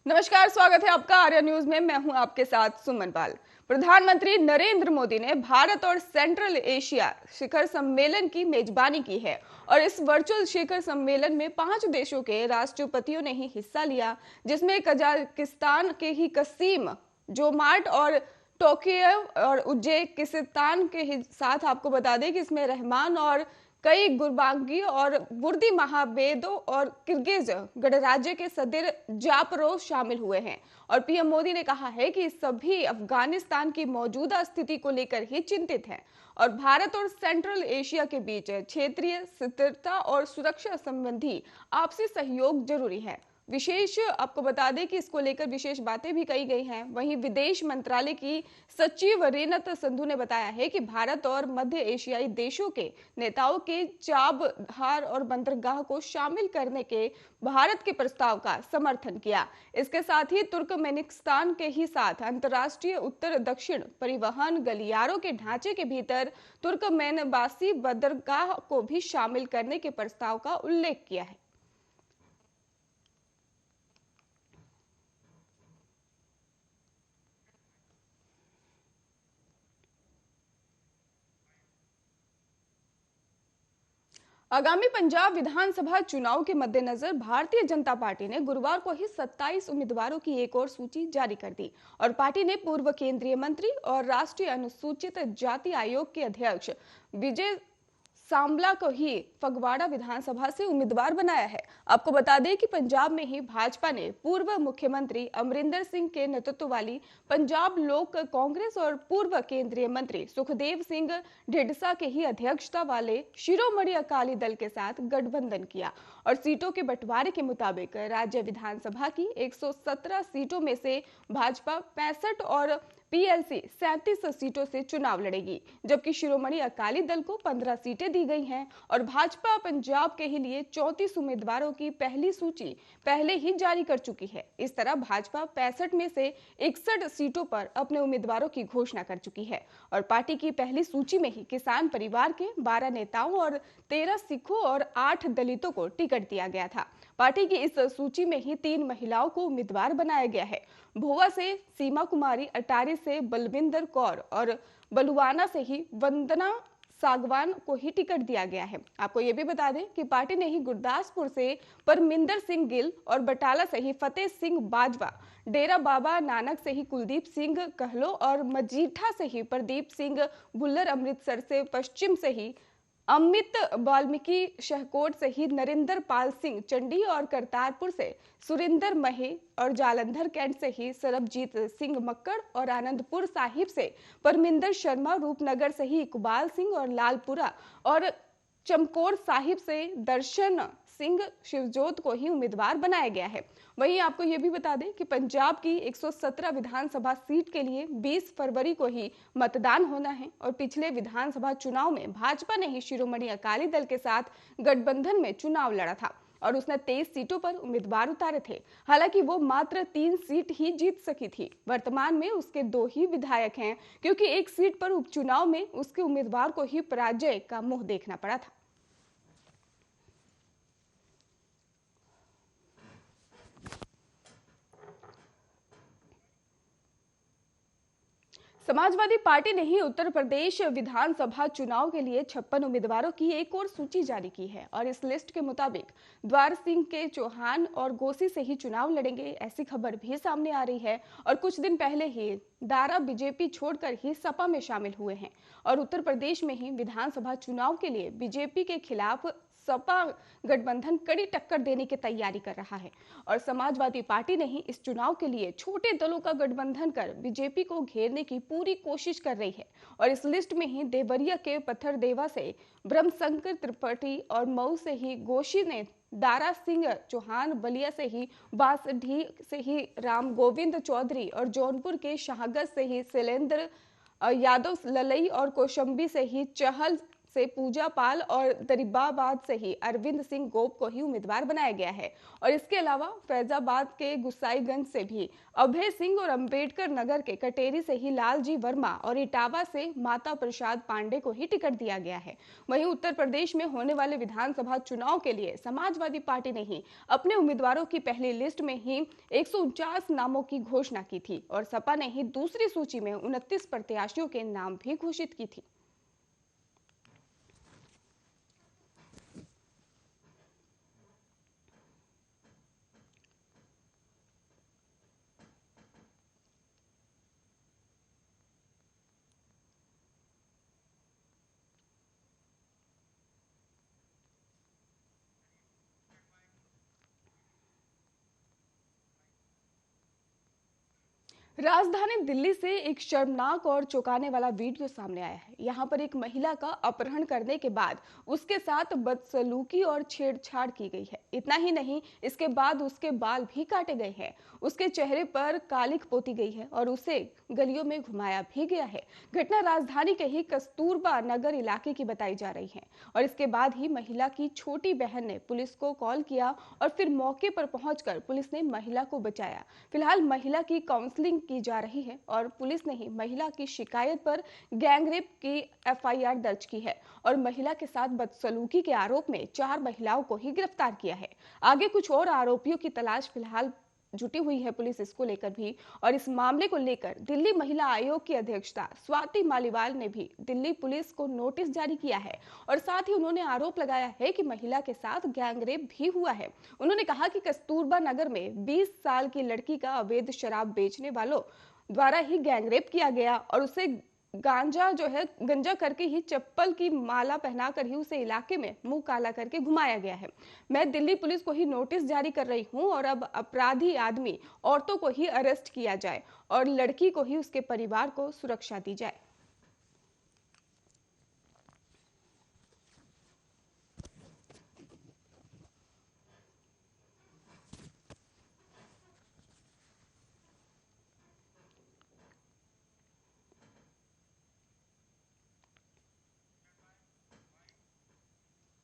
नमस्कार, स्वागत है आपका आर्या न्यूज में। मैं हूं आपके साथ सुमन पाल। प्रधानमंत्री नरेंद्र मोदी ने भारत और सेंट्रल एशिया शिखर सम्मेलन की मेजबानी की है और इस वर्चुअल शिखर सम्मेलन में 5 देशों के राष्ट्रपतियों ने ही हिस्सा लिया, जिसमें कजाकिस्तान के ही कसीम जोमार्ट और टोक्यो और उज्बेकिस्तान के साथ आपको बता दें कि इसमें रहमान और कई गुरबांगी और बुर्दी महाबेदो और किर्गिज गणराज्य के सदर जापरोव शामिल हुए हैं। और पीएम मोदी ने कहा है कि सभी अफगानिस्तान की मौजूदा स्थिति को लेकर ही चिंतित हैं और भारत और सेंट्रल एशिया के बीच क्षेत्रीय स्थिरता और सुरक्षा संबंधी आपसी सहयोग जरूरी है। विशेष आपको बता दें कि इसको लेकर विशेष बातें भी कही गई हैं। वहीं विदेश मंत्रालय की सचिव रेनत संधू ने बताया है कि भारत और मध्य एशियाई देशों के नेताओं के चाबहार और बंदरगाह को शामिल करने के भारत के प्रस्ताव का समर्थन किया। इसके साथ ही तुर्कमेनिस्तान के ही साथ अंतर्राष्ट्रीय उत्तर दक्षिण परिवहन गलियारों के ढांचे के भीतर तुर्कमेनबासी बंदरगाह को भी शामिल करने के प्रस्ताव का उल्लेख किया है। आगामी पंजाब विधानसभा चुनाव के मद्देनजर भारतीय जनता पार्टी ने गुरुवार को ही 27 उम्मीदवारों की एक और सूची जारी कर दी और पार्टी ने पूर्व केंद्रीय मंत्री और राष्ट्रीय अनुसूचित जाति आयोग के अध्यक्ष विजय सांबला को ही फगवाड़ा विधानसभा से उम्मीदवार बनाया है। आपको बता दें कि पंजाब में ही भाजपा ने पूर्व मुख्यमंत्री अमरिंदर सिंह के नेतृत्व वाली पंजाब लोक कांग्रेस और पूर्व केंद्रीय मंत्री सुखदेव सिंह ढींडसा के ही अध्यक्षता वाले शिरोमणि अकाली दल के साथ गठबंधन किया और सीटों के बंटवारे के मुताबिक राज्य विधानसभा की 117 सीटों में से भाजपा 65 और पीएलसी 37 सीटों से चुनाव लड़ेगी, जबकि शिरोमणि अकाली दल को 15 सीटें दी गई हैं और भाजपा पंजाब के ही लिए 34 उम्मीदवारों की पहली सूची पहले ही जारी कर चुकी है। इस तरह भाजपा 65 में से 61 सीटों पर अपने उम्मीदवारों की घोषणा कर चुकी है और पार्टी की पहली सूची में ही किसान परिवार के 12 नेताओं और 13 सिखों और 8 दलितों को टिकट दिया गया था। पार्टी की इस सूची में ही 3 महिलाओं को उम्मीदवार बनाया गया है। भोवा से सीमा कुमारी, अटारी से बलविंदर कौर और बलुआना से ही वंदना सागवान को ही टिकट दिया गया है। आपको ये भी बता दें कि पार्टी ने ही गुरदासपुर से परमिंदर सिंह गिल और बटाला से ही फतेह सिंह बाजवा, डेरा बाबा नानक से ही कुलदीप सिंह कहलो और मजीठा से ही प्रदीप सिंह भुल्लर, अमृतसर से पश्चिम से ही अमित वाल्मीकि, शहकोट से ही नरेंद्र पाल सिंह चंडी और करतारपुर से सुरिंदर महे और जालंधर कैंट से ही सरबजीत सिंह मक्कड़ और आनंदपुर साहिब से परमिंदर शर्मा, रूपनगर से ही इकबाल सिंह और लालपुरा और चमकौर साहिब से दर्शन सिंह शिवजोत को ही उम्मीदवार बनाया गया है। वहीं आपको यह भी बता दें कि पंजाब की 117 विधानसभा सीट के लिए 20 फरवरी को ही मतदान होना है और पिछले विधानसभा चुनाव में भाजपा ने ही शिरोमणि अकाली दल के साथ गठबंधन में चुनाव लड़ा था और उसने 23 सीटों पर उम्मीदवार उतारे थे। हालांकि वो मात्र 3 सीट ही जीत सकी थी। वर्तमान में उसके 2 ही विधायक हैं, क्योंकि एक सीट पर उपचुनाव में उसके उम्मीदवार को ही पराजय का मुंह देखना पड़ा था। समाजवादी पार्टी ने ही उत्तर प्रदेश विधानसभा चुनाव के लिए 56 उम्मीदवारों की एक और सूची जारी की है और इस लिस्ट के मुताबिक द्वार सिंह के चौहान और गोसी से ही चुनाव लड़ेंगे, ऐसी खबर भी सामने आ रही है। और कुछ दिन पहले ही दारा बीजेपी छोड़कर ही सपा में शामिल हुए हैं और उत्तर प्रदेश में ही विधानसभा चुनाव के लिए बीजेपी के खिलाफ सपा गठबंधन कड़ी टक्कर देने की तैयारी कर रहा है और समाजवादी पार्टी ने ही इस चुनाव के लिए छोटे दलों का गठबंधन कर बीजेपी को घेरने की पूरी कोशिश कर रही है। और इस लिस्ट में ही देवरिया के पत्थरदेवा से ब्रह्मशंकर त्रिपाठी और मऊ से ही गोशी ने, दारा सिंह चौहान बलिया से ही, बांसडीह से ही राम गोविंद चौधरी और जौनपुर के शाहगंज से ही शैलेंद्र यादव, ललई और कौशंबी से ही चहल से पूजा पाल और दरिबाबाद से ही अरविंद सिंह गोप को ही उम्मीदवार बनाया गया है। और इसके अलावा फैजाबाद के गुसाईगंज से भी अभय सिंह और अंबेडकर नगर के कटेरी से ही लालजी वर्मा और इटावा से माता प्रसाद पांडे को ही टिकट दिया गया है। वहीं उत्तर प्रदेश में होने वाले विधानसभा चुनाव के लिए समाजवादी पार्टी ने ही अपने उम्मीदवारों की पहली लिस्ट में ही 149 नामों की घोषणा की थी और सपा ने ही दूसरी सूची में 29 प्रत्याशियों के नाम भी घोषित की थी। राजधानी दिल्ली से एक शर्मनाक और चौंकाने वाला वीडियो सामने आया है। यहाँ पर एक महिला का अपहरण करने के बाद उसके साथ बदसलूकी और छेड़छाड़ की गई है। इतना ही नहीं, इसके बाद उसके बाल भी काटे गए हैं, उसके चेहरे पर कालिख पोती गई है और उसे गलियों में घुमाया भी गया है। घटना राजधानी के ही कस्तूरबा नगर इलाके की बताई जा रही है और इसके बाद ही महिला की छोटी बहन ने पुलिस को कॉल किया और फिर मौके पर पहुंचकर पुलिस ने महिला को बचाया। फिलहाल महिला की काउंसलिंग की जा रही है और पुलिस ने ही महिला की शिकायत पर गैंगरेप की एफआईआर दर्ज की है और महिला के साथ बदसलूकी के आरोप में 4 महिलाओं को ही गिरफ्तार किया है। आगे कुछ और आरोपियों की तलाश फिलहाल जुटी हुई है पुलिस इसको लेकर भी। और इस मामले को लेकर दिल्ली महिला आयोग की अध्यक्षता स्वाति मालीवाल ने भी दिल्ली पुलिस को नोटिस जारी किया है और साथ ही उन्होंने आरोप लगाया है कि महिला के साथ गैंगरेप भी हुआ है। उन्होंने कहा कि कस्तूरबा नगर में 20 साल की लड़की का अवैध शराब बेचने वालों द्वारा ही गैंगरेप किया गया और उसे गंजा करके ही चप्पल की माला पहनाकर ही उसे इलाके में मुंह काला करके घुमाया गया है। मैं दिल्ली पुलिस को ही नोटिस जारी कर रही हूं और अब अपराधी आदमी औरतों को ही अरेस्ट किया जाए और लड़की को ही उसके परिवार को सुरक्षा दी जाए।